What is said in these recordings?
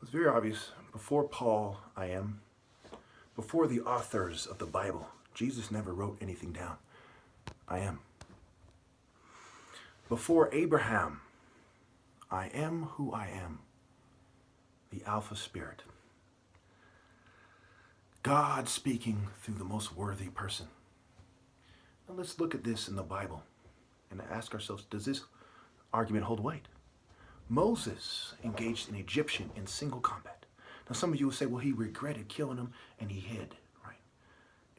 It's very obvious. Before Paul, I am. Before the authors of the Bible, Jesus never wrote anything down. I am. Before Abraham, I am who I am. The Alpha Spirit. God speaking through the most worthy person. Now let's look at this in the Bible and ask ourselves, does this argument hold weight? Moses engaged an Egyptian in single combat. Now some of you will say, well, he regretted killing him and he hid, right?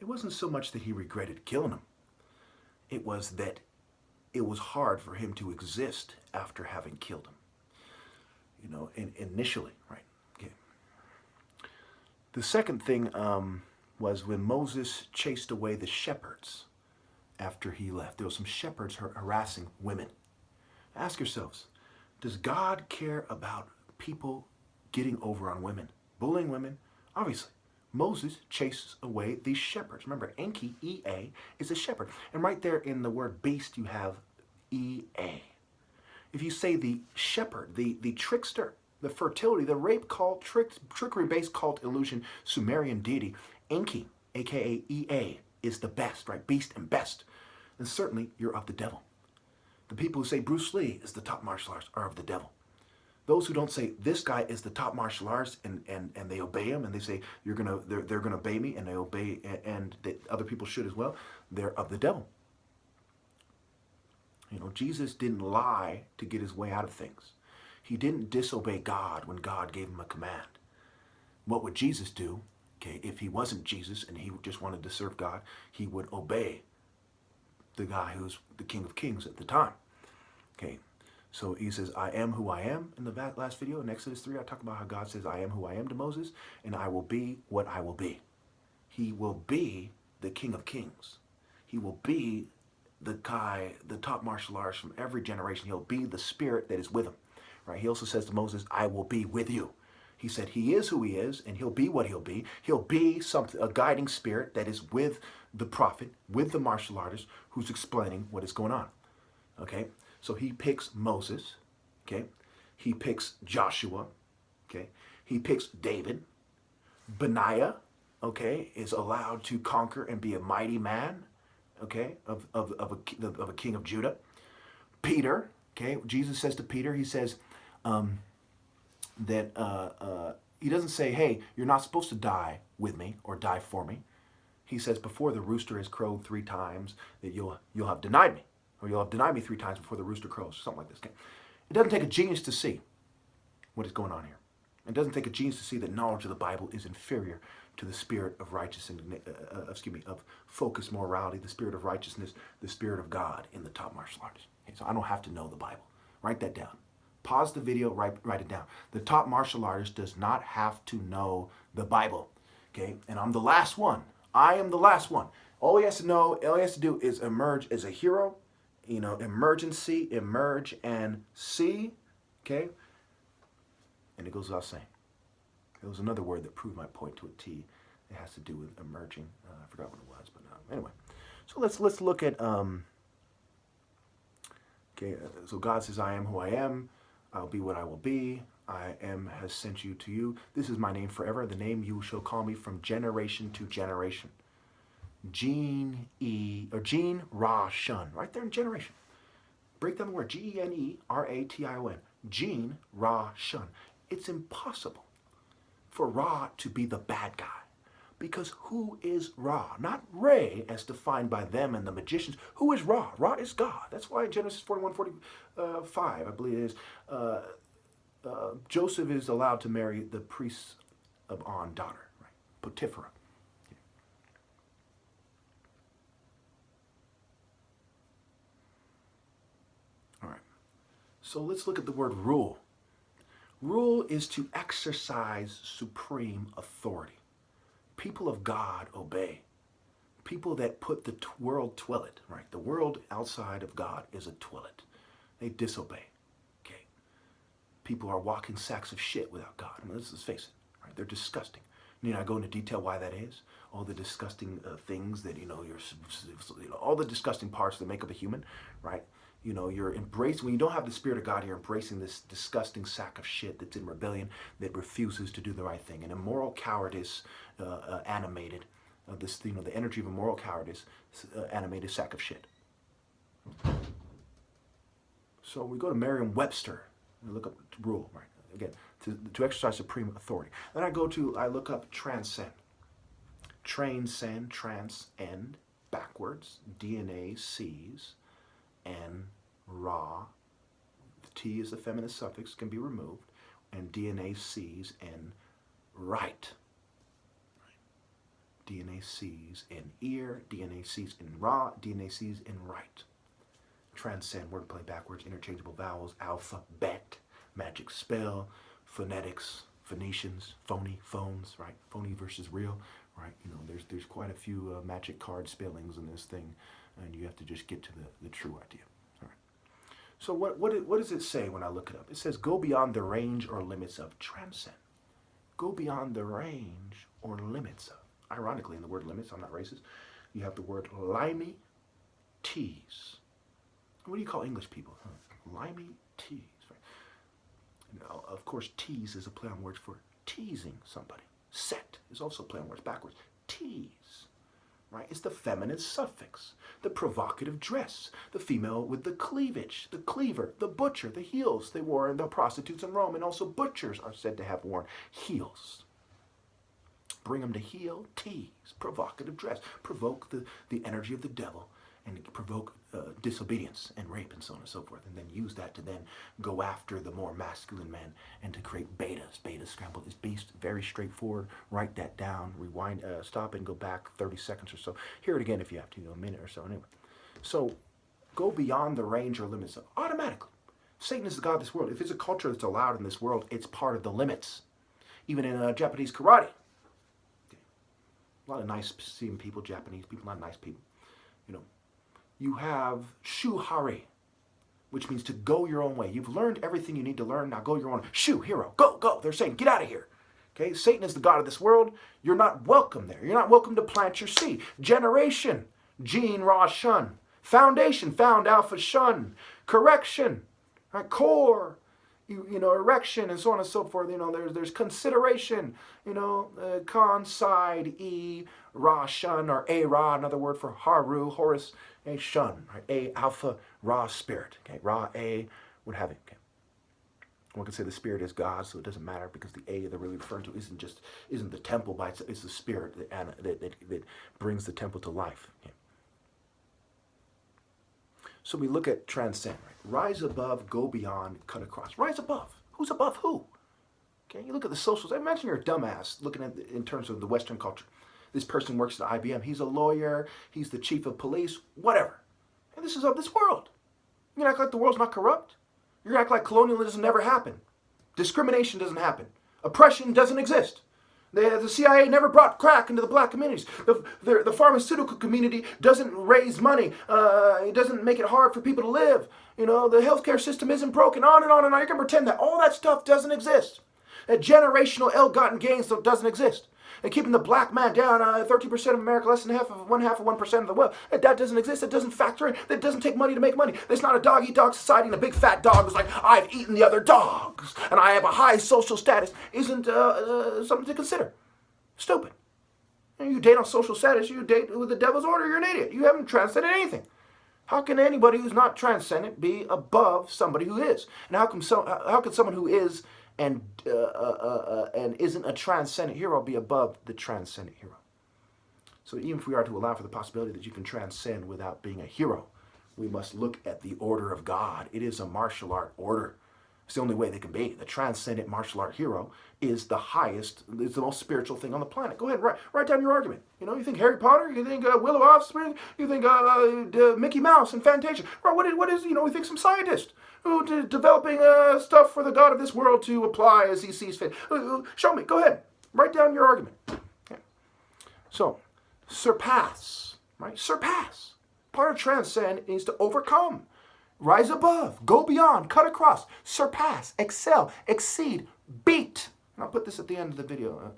It wasn't so much that he regretted killing him. It was that it was hard for him to exist after having killed him. You know, initially, right? Okay. The second thing was when Moses chased away the shepherds after he left. There were some shepherds harassing women. Ask yourselves, does God care about people getting over on women, bullying women? Obviously. Moses chases away these shepherds. Remember, Enki, E-A, is a shepherd. And right there in the word beast, you have E-A. If you say the shepherd, the trickster, the fertility, the rape cult, trickery-based cult illusion, Sumerian deity, Enki, aka EA, is the best, right? Beast and best. And certainly you're of the devil. The people who say Bruce Lee is the top martial artist are of the devil. Those who don't say this guy is the top martial artist and they obey him and they say they're gonna obey me and they obey and that other people should as well, they're of the devil. You know, Jesus didn't lie to get his way out of things. He didn't disobey God when God gave him a command. What would Jesus do? Okay, if he wasn't Jesus and he just wanted to serve God, he would obey the guy who's the King of Kings at the time. Okay, so he says, I am who I am. In the last video, in Exodus 3, I talk about how God says, I am who I am to Moses, and I will be what I will be. He will be the King of Kings. He will be the guy, the top martial artist from every generation. He'll be the spirit that is with him. Right? He also says to Moses, I will be with you. He said he is who he is, and he'll be what he'll be. He'll be something, a guiding spirit that is with the prophet, with the martial artist, who's explaining what is going on. Okay? So he picks Moses, okay? He picks Joshua, okay? He picks David. Benaiah, okay, is allowed to conquer and be a mighty man, okay, of a king of Judah. Peter, okay, Jesus says to Peter, he says that he doesn't say, hey, you're not supposed to die with me or die for me. He says, before the rooster has crowed 3 times, that you'll have denied me. Or you'll have denied me 3 times before the rooster crows, something like this. Okay? It doesn't take a genius to see what is going on here. It doesn't take a genius to see that knowledge of the Bible is inferior to the spirit of righteousness, of focused morality, the spirit of righteousness, the spirit of God in the top martial artist. Okay, so I don't have to know the Bible. Write that down. Pause the video, write it down. The top martial artist does not have to know the Bible. Okay, and I'm the last one. I am the last one. All he has to know, all he has to do is emerge as a hero. You know, emergency, emerge and see, okay? And it goes without saying. There was another word that proved my point to a T. It has to do with emerging. I forgot what it was, but anyway. So let's look at, okay, so God says, I am who I am. I'll be what I will be. I am has sent you to you. This is my name forever. The name you shall call me from generation to generation. Gene Ra Shun, right there in generation. Break down the word G-E-N-E-R-A-T-I-O-N. Gene Ra Shun. It's impossible for Ra to be the bad guy. Because who is Ra? Not Re, as defined by them and the magicians. Who is Ra? Ra is God. That's why in Genesis 41:45, I believe it is, Joseph is allowed to marry the priest of On daughter, right? Potipharah. So let's look at the word rule. Rule is to exercise supreme authority. People of God obey. People that put the world toilet, right? The world outside of God is a toilet. They disobey. Okay. People are walking sacks of shit without God. I mean, let's face it, right? They're disgusting. You know, I go into detail why that is. All the disgusting things that, all the disgusting parts that make up a human, right? You're embracing, when you don't have the Spirit of God, you're embracing this disgusting sack of shit that's in rebellion, that refuses to do the right thing. And immoral cowardice animated, the energy of immoral cowardice animated sack of shit. So we go to Merriam-Webster and look up rule, right? Again, to exercise supreme authority. Then I look up transcend. Transcend, transcend, backwards, DNA, sees, and Ra, the T is the feminine suffix, can be removed, and DNA sees and right. DNA sees in ear, DNA sees in Ra, DNA sees in right. Transcend, wordplay backwards, interchangeable vowels, alphabet, magic spell, phonetics, Phoenicians, phony, phones, right? Phony versus real, right? There's quite a few magic card spellings in this thing, and you have to just get to the true idea. All right. So what does it say when I look it up? It says, go beyond the range or limits of transcend. Go beyond the range or limits of. Ironically, in the word limits, I'm not racist, you have the word limey tease. What do you call English people? Limey tease. Right? Now, of course, tease is a play on words for teasing somebody. Set is also a play on words backwards. Tease. Right? It's the feminine suffix, the provocative dress, the female with the cleavage, the cleaver, the butcher, the heels they wore in the prostitutes in Rome, and also butchers are said to have worn heels. Bring them to heel, tease, provocative dress, provoke the energy of the devil, and provoke disobedience and rape and so on and so forth, and then use that to then go after the more masculine men and to create betas. Beta scramble is beast, very straightforward. Write that down, rewind, stop and go back 30 seconds or so. Hear it again if you have to, a minute or so anyway. So go beyond the range or limits of automatically. Satan is the god of this world. If it's a culture that's allowed in this world, it's part of the limits. Even in Japanese karate. A lot of nice seeing people, Japanese people, not nice people. You have shuhari, which means to go your own way. You've learned everything you need to learn, now go your own. Shu, hero, go, go. They're saying, get out of here. Okay, Satan is the god of this world. You're not welcome there. You're not welcome to plant your seed. Generation, Jin, Ra, Shun. Foundation, found, Alpha, Shun. Correction, right? Core, erection, and so on and so forth. There's consideration, con, side, e, Ra, Shun, or a, Ra, another word for Haru, Horus, a, Shun, right? A, Alpha, Ra, spirit, okay? Ra, a, what have you, okay? One can say the spirit is God, so it doesn't matter because the A they're really referring to isn't the temple by itself, it's the spirit that brings the temple to life. Okay? So we look at transcend, right? Rise above, go beyond, cut across. Rise above. Who's above who? Okay, you look at the socials. Imagine you're a dumbass looking at in terms of the Western culture. This person works at IBM. He's a lawyer. He's the chief of police. Whatever. And this is of this world. You act like the world's not corrupt. You act like colonialism never happened. Discrimination doesn't happen. Oppression doesn't exist. The CIA never brought crack into the black communities. The pharmaceutical community doesn't raise money. It doesn't make it hard for people to live. The healthcare system isn't broken. On and on and on. You can pretend that all that stuff doesn't exist. That generational ill-gotten gains doesn't exist. And keeping the black man down, 13% of America, less than half of 1% of the wealth. That doesn't exist. That doesn't factor in. That doesn't take money to make money. There's not a dog-eat-dog society and a big fat dog who's like, I've eaten the other dogs and I have a high social status. Isn't something to consider. Stupid. You date on social status, you date with the devil's order, you're an idiot. You haven't transcended anything. How can anybody who's not transcendent be above somebody who is? And how can someone who is and isn't a transcendent hero be above the transcendent hero? So even if we are to allow for the possibility that you can transcend without being a hero, we must look at the order of God. It is a martial art order. It's the only way they can be. The transcendent martial art hero is the highest, is the most spiritual thing on the planet. Go ahead, write down your argument. You think Harry Potter? You think Willow Offspring? You think Mickey Mouse and Fantasia? Right, what is, we think some scientist who developing stuff for the God of this world to apply as he sees fit. Show me. Go ahead. Write down your argument. Okay. So, surpass, right? Surpass. Part of transcend is to overcome. Rise above, go beyond, cut across, surpass, excel, exceed, beat. And I'll put this at the end of the video.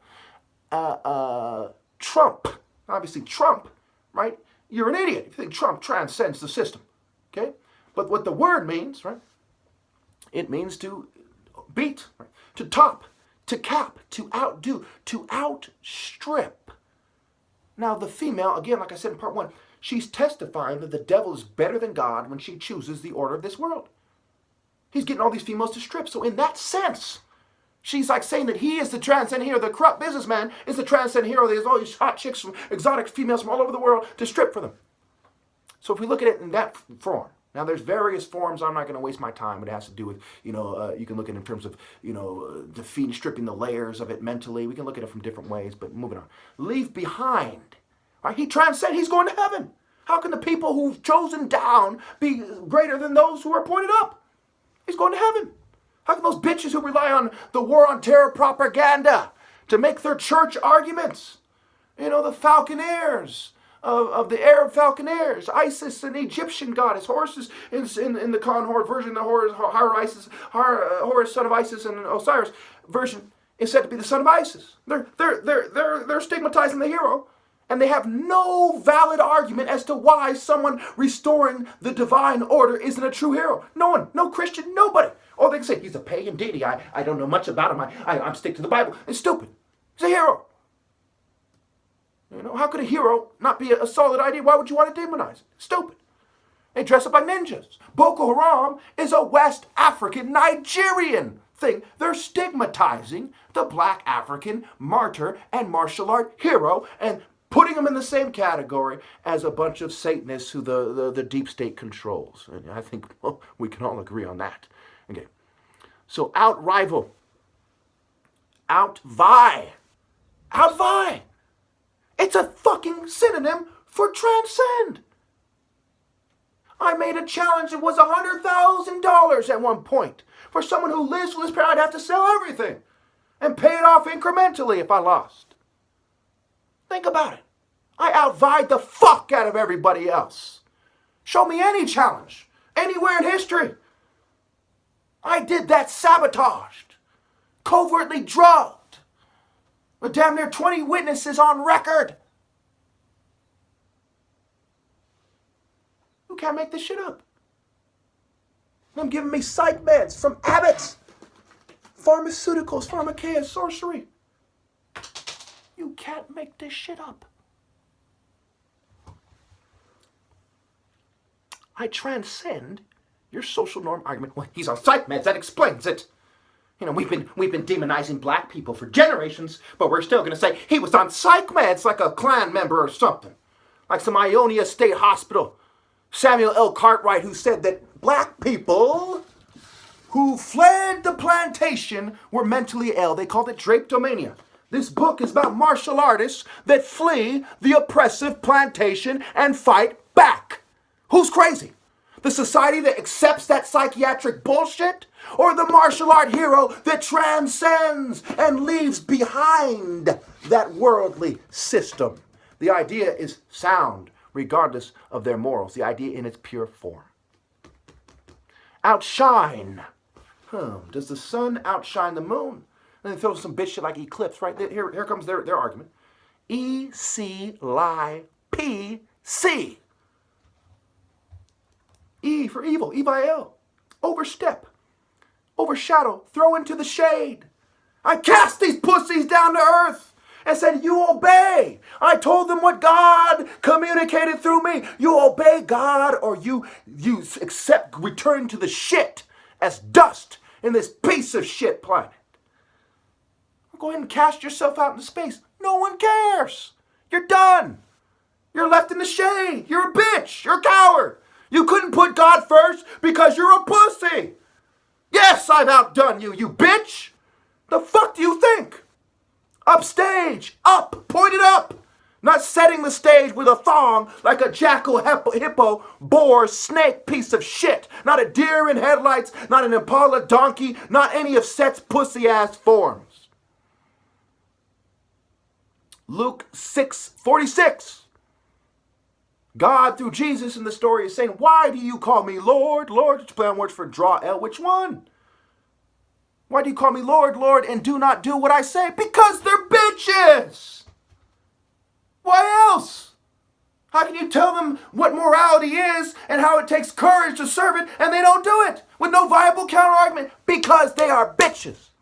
Trump. Obviously, Trump, right? You're an idiot if you think Trump transcends the system. Okay? But what the word means, right? It means to beat, right? To top, to cap, to outdo, to outstrip. Now the female, again, like I said in part 1, she's testifying that the devil is better than God when she chooses the order of this world. He's getting all these females to strip. So in that sense, she's like saying that he is the transcendent hero. The corrupt businessman is the transcendent hero. There's all these hot chicks, from exotic females from all over the world to strip for them. So if we look at it in that form, now there's various forms. I'm not going to waste my time. It has to do with, you can look at it in terms of, defeating, stripping the layers of it mentally. We can look at it from different ways, but moving on. Leave behind. Right? He transcends. He's going to heaven. How can the people who've chosen down be greater than those who are appointed up? He's going to heaven. How can those bitches who rely on the war on terror propaganda to make their church arguments, the falconers of the Arab falconers, Isis, an Egyptian goddess, Horus in the Khan horde version, the Horus, son of Isis, and Osiris version is said to be the son of Isis. They're stigmatizing the hero, and they have no valid argument as to why someone restoring the divine order isn't a true hero. No one, no Christian, nobody. All they can say, he's a pagan deity. I don't know much about him. I'm stick to the Bible. It's stupid. He's a hero. How could a hero not be a solid idea? Why would you want to demonize it? Stupid. They dress up like ninjas. Boko Haram is a West African Nigerian thing. They're stigmatizing the black African martyr and martial art hero and putting them in the same category as a bunch of Satanists who the deep state controls. And I think we can all agree on that. Okay. So outrival. Outvie. Outvie. It's a fucking synonym for transcend. I made a challenge. It was $100,000 at one point. For someone who lives for this period, I'd have to sell everything and pay it off incrementally if I lost. Think about it. I outvied the fuck out of everybody else. Show me any challenge, anywhere in history. I did that sabotaged, covertly drugged, with damn near 20 witnesses on record. You can't make this shit up. Them giving me psych meds from Abbott, pharmaceuticals, pharmakeia, sorcery. You can't make this shit up. I transcend your social norm argument. Well, he's on psych meds. That explains it. We've been demonizing black people for generations, but we're still going to say he was on psych meds like a Klan member or something. Like some Ionia State Hospital. Samuel L. Cartwright, who said that black people who fled the plantation were mentally ill. They called it drapetomania. This book is about martial artists that flee the oppressive plantation and fight back. Who's crazy? The society that accepts that psychiatric bullshit? Or the martial art hero that transcends and leaves behind that worldly system? The idea is sound, regardless of their morals. The idea in its pure form. Outshine. Does the sun outshine the moon? And they throw some bitch shit like eclipse, right? Here comes their argument. E-C-L-I-P-C. E for evil, E-I-L. Overstep. Overshadow. Throw into the shade. I cast these pussies down to earth and said, you obey. I told them what God communicated through me. You obey God or you accept, return to the shit as dust in this piece of shit planet. Go ahead and cast yourself out into space. No one cares. You're done. You're left in the shade. You're a bitch. You're a coward. You couldn't put God first because you're a pussy. Yes, I've outdone you, you bitch. The fuck do you think? Upstage. Up. Pointed up. Not setting the stage with a thong like a jackal, hippo, boar, snake piece of shit. Not a deer in headlights. Not an Impala donkey. Not any of Set's pussy-ass forms. Luke 6:46. God, through Jesus in the story, is saying, why do you call me Lord, Lord? It's play on words for draw L. Which one? Why do you call me Lord, Lord, and do not do what I say? Because they're bitches. Why else? How can you tell them what morality is and how it takes courage to serve it, and they don't do it with no viable counterargument? Because they are bitches.